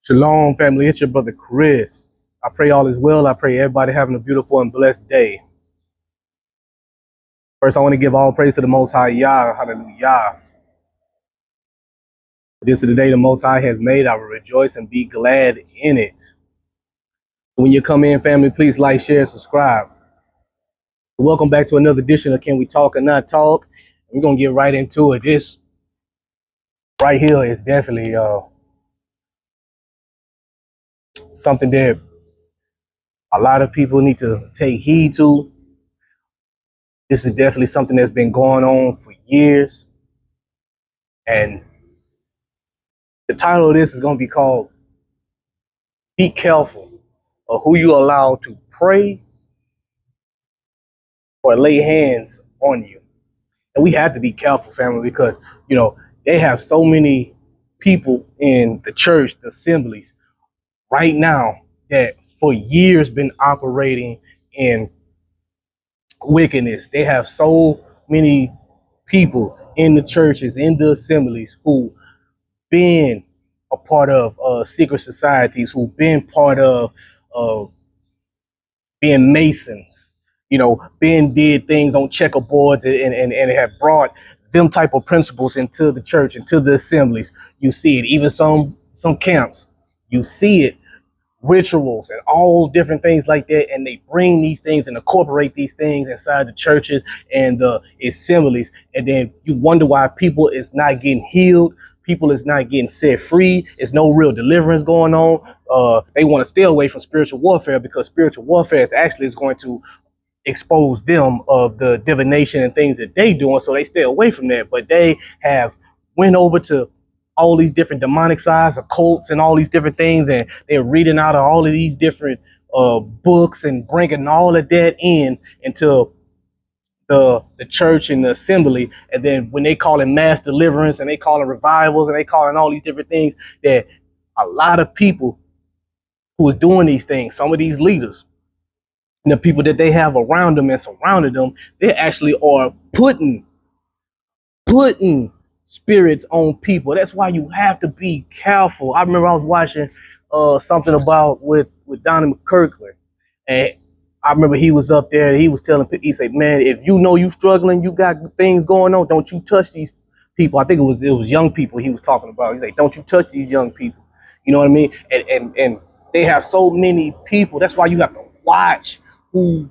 Shalom, family. It's your brother Chris. I pray all is well. I pray everybody having a beautiful and blessed day. First, I want to give all praise to the Most High Yah. Hallelujah. This is the day the Most High has made. I will rejoice and be glad in it. When you come in, family, please like, share, subscribe. Welcome back to another edition of Can We Talk or Not Talk? We're going to get right into it. This right here is definitely something that a lot of people need to take heed to. This is definitely something that's been going on for years. And the title of this is going to be called Be Careful of Who You Allow to Pray or Lay Hands on You. And we have to be careful, family, because, they have so many people in the church, the assemblies right now that for years been operating in wickedness. They have so many people in the churches, in the assemblies who been a part of secret societies, who've been part of being Masons, been did things on checkerboards and have brought them type of principles into the church, into the assemblies. You see it, even some camps, you see it, rituals and all different things like that, and they bring these things and incorporate these things inside the churches and the assemblies, and then you wonder why people is not getting healed, people is not getting set free. There's no real deliverance going on. They want to stay away from spiritual warfare because spiritual warfare is going to expose them of the divination and things that they doing, so they stay away from that. But they have went over to all these different demonic sides, occults, and all these different things, and they're reading out of all of these different books and bringing all of that into the church and the assembly. And then when they call it mass deliverance and they call it revivals and they call it all these different things, that a lot of people who is doing these things, some of these leaders and the people that they have around them and surrounded them, they actually are putting spirits on people. That's why you have to be careful. I remember I was watching something about with Donnie McKirkland, and I remember he was up there and he was telling people, he said, man, if you know you struggling, you got things going on, don't you touch these people. I think it was young people he was talking about. He's like, don't you touch these young people. You know what I mean? And they have so many people. That's why you have to watch who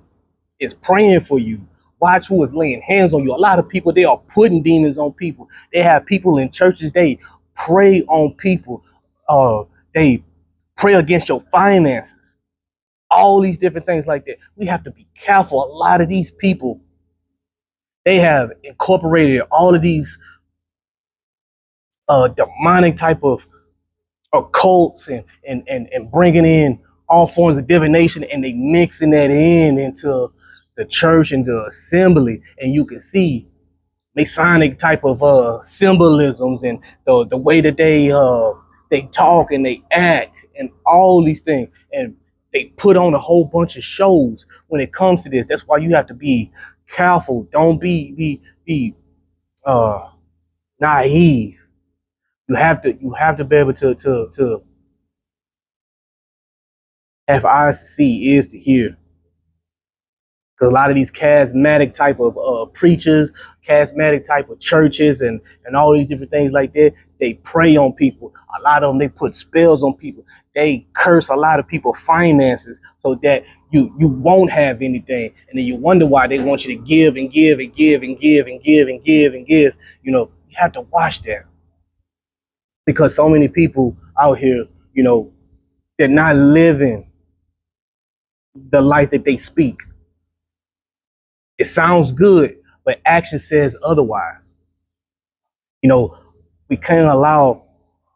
is praying for you. Watch who is laying hands on you. A lot of people, they are putting demons on people. They have people in churches, they prey on people. They pray against your finances. All these different things like that. We have to be careful. A lot of these people, they have incorporated all of these demonic type of occults and bringing in all forms of divination, and they mixing that into the church and the assembly. And you can see Masonic type of symbolisms and the way that they talk and they act and all these things, and they put on a whole bunch of shows when it comes to this. That's why you have to be careful. Don't be naive. You have to be able to have eyes to see, ears to hear. Because a lot of these charismatic type of preachers, charismatic type of churches, and all these different things like that, they prey on people. A lot of them, they put spells on people. They curse a lot of people's finances so that you won't have anything. And then you wonder why they want you to give and give and give and give and give and give and give. You have to watch that. Because so many people out here, they're not living the life that they speak. It sounds good, but action says otherwise. We can't allow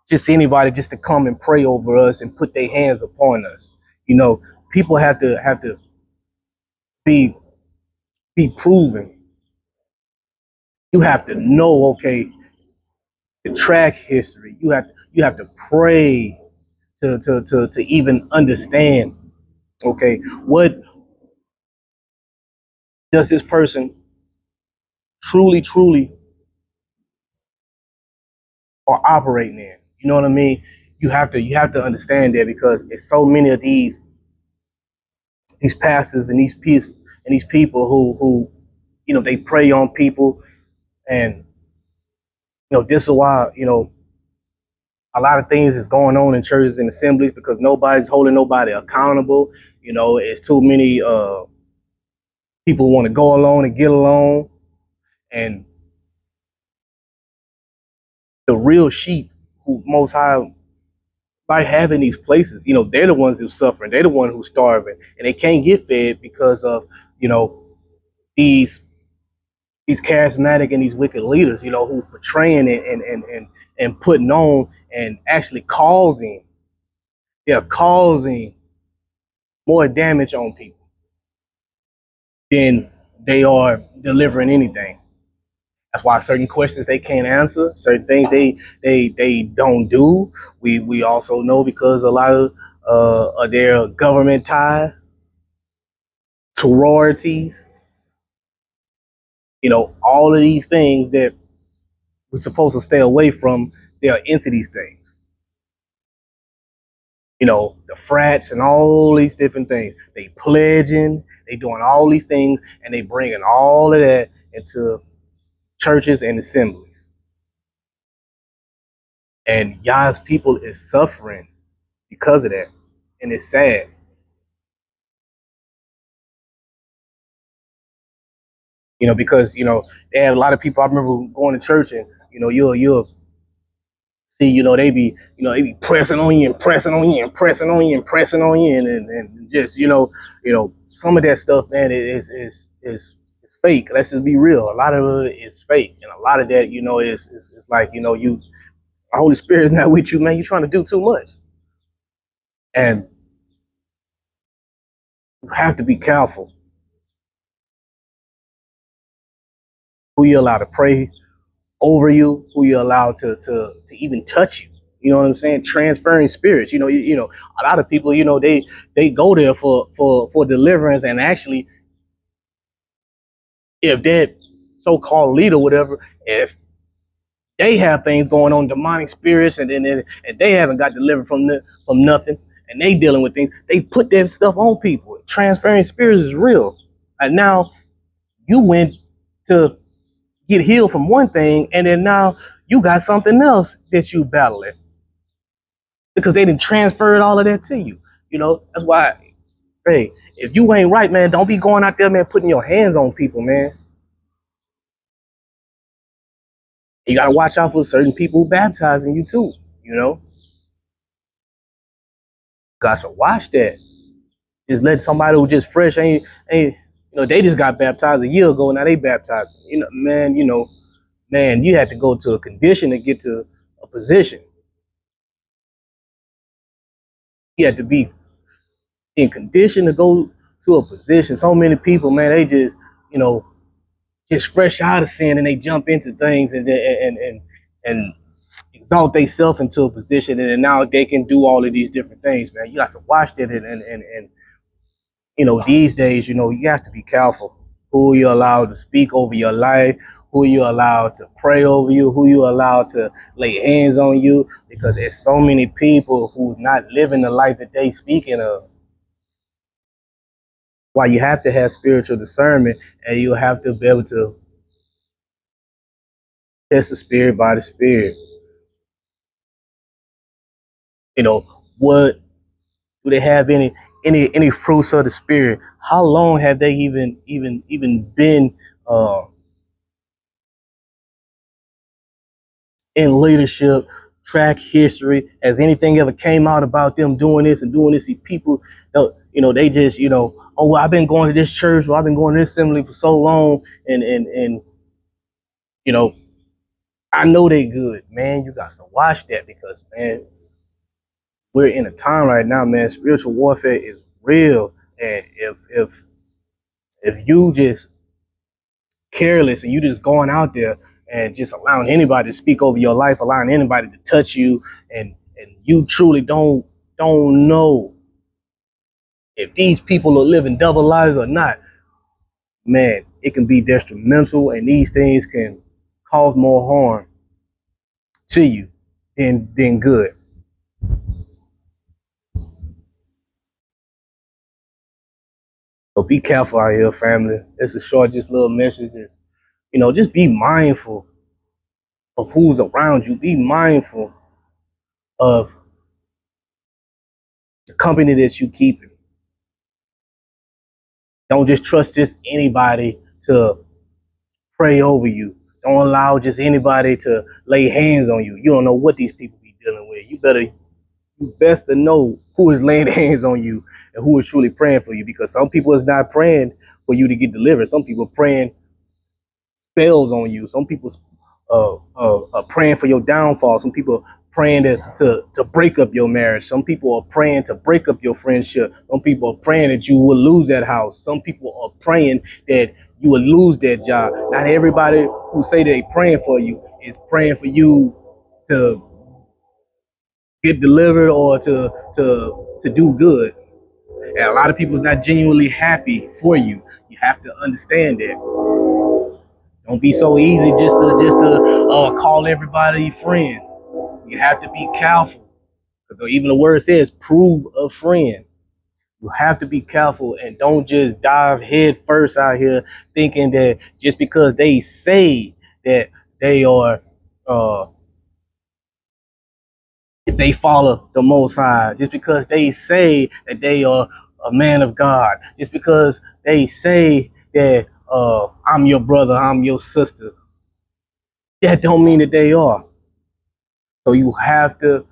just anybody just to come and pray over us and put their hands upon us. People have to be proven. You have to know, okay, the track history. You have to pray to even understand, okay, what does this person truly are operating in? You know what I mean? You have to understand that, because it's so many of these pastors and these people who they prey on people. And this is why a lot of things is going on in churches and assemblies, because nobody's holding nobody accountable. It's too many people want to go along and get along, and the real sheep who Most High by having these places, they're the ones who's suffering. They're the one who's starving, and they can't get fed because of these these charismatic and these wicked leaders, who's portraying it and putting on and actually they're causing more damage on people than they are delivering anything. That's why certain questions they can't answer, certain things they don't do. We also know because a lot of their government ties, sororities, all of these things that we're supposed to stay away from, they are into these things. The frats and all these different things. They pledging, they doing all these things, and they bringing all of that into churches and assemblies. And Yah's people is suffering because of that. And it's sad. Because, they have a lot of people. I remember going to church, and, you'll see, they be pressing on you and pressing on you and pressing on you and pressing on you. And just, some of that stuff, man, is fake. Let's just be real. A lot of it is fake. And a lot of that, is like, the Holy Spirit is not with you, man. You're trying to do too much. And you have to be careful who you allow to pray over you, who you allow to even touch you. You know what I'm saying? Transferring spirits. A lot of people, they go there for deliverance, and actually, if that so-called leader, whatever, if they have things going on, demonic spirits, and they haven't got delivered from nothing, and they dealing with things, they put that stuff on people. Transferring spirits is real. And now you went to get healed from one thing, and then now you got something else that you battling, because they didn't transfer all of that to you. That's why, hey, if you ain't right, man, don't be going out there, man, putting your hands on people, man. You gotta watch out for certain people baptizing you too. Got to watch that. Just let somebody who just fresh ain't they just got baptized a year ago, now they baptized. Man, you had to go to a condition to get to a position. You had to be in condition to go to a position. So many people, man, they just fresh out of sin, and they jump into things and exalt themselves into a position, and then now they can do all of these different things, man. You got to watch that, and these days, you have to be careful who you allow to speak over your life, who you allow to pray over you, who you allow to lay hands on you, because there's so many people who's not living the life that they speaking of. Why you have to have spiritual discernment, and you have to be able to test the spirit by the spirit. What do they have any fruits of the spirit? How long have they even been in leadership? Track history. Has anything ever came out about them doing this and doing this? These people, they just, oh, well, I've been going to this church, or I've been going to this assembly for so long, and I know they good, man. You got to watch that, because, man, we're in a time right now, man. Spiritual warfare is real, and if you just careless and you just going out there and just allowing anybody to speak over your life, allowing anybody to touch you, and you truly don't know if these people are living double lives or not, man, it can be detrimental, and these things can cause more harm to you than good. So be careful out here, family. It's a short, just little message. Just be mindful of who's around you. Be mindful of the company that you keep. Don't just trust just anybody to pray over you. Don't allow just anybody to lay hands on you. You don't know what these people be dealing with. You best to know who is laying hands on you and who is truly praying for you, because some people is not praying for you to get delivered. Some people are praying spells on you. Some people are praying for your downfall. Some people are praying to break up your marriage. Some people are praying to break up your friendship. Some people are praying that you will lose that house. Some people are praying that you will lose that job. Not everybody who say they praying for you is praying for you to get delivered or to do good. And a lot of people is not genuinely happy for you. You have to understand that. Don't be so easy just to call everybody friend. You have to be careful. Because even the word says, prove a friend. You have to be careful and don't just dive head first out here thinking that just because they say that they are they follow the Most High, just because they say that they are a man of God, just because they say that I'm your brother, I'm your sister, that don't mean that they are. So you have to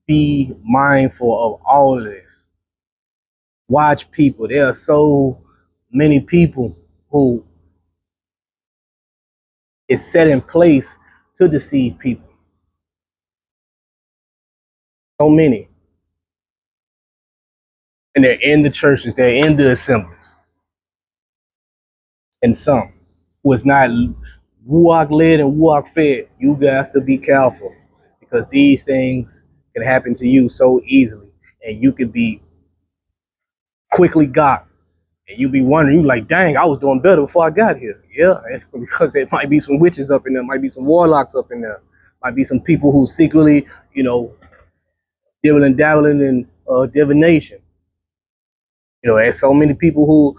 be mindful of all of this. Watch people. There are so many people who is set in place to deceive people. So many. And they're in the churches, they're in the assemblies. And some who is not Ruach led and Ruach fed, you guys to be careful, because these things can happen to you so easily, and you could be quickly got, and you be wondering, you like, dang, I was doing better before I got here. Yeah, because there might be some witches up in there, might be some warlocks up in there, might be some people who secretly, dabbling in divination. There's so many people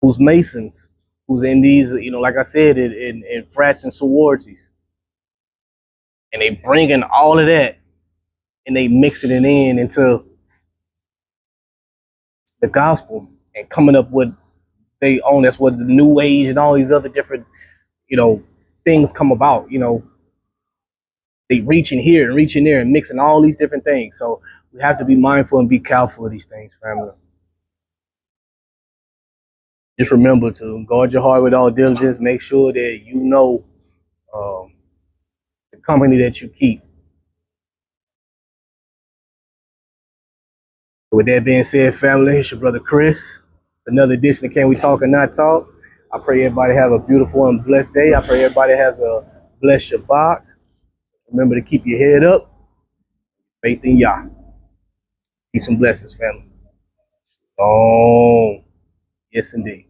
who's Masons, who's in these, like I said, in frats and sororities. And they bring in all of that and they mixing it into the gospel and coming up with they own. That's what the New Age and all these other different, things come about. They reaching here and reaching there and mixing all these different things. So we have to be mindful and be careful of these things, family. Just remember to guard your heart with all diligence. Make sure that you know the company that you keep. With that being said, family, it's your brother Chris. Another edition of Can We Talk or Not Talk. I pray everybody have a beautiful and blessed day. I pray everybody has a blessed Shabbat. Remember to keep your head up. Faith in Yah. Peace and blessings, family. Oh, yes, indeed.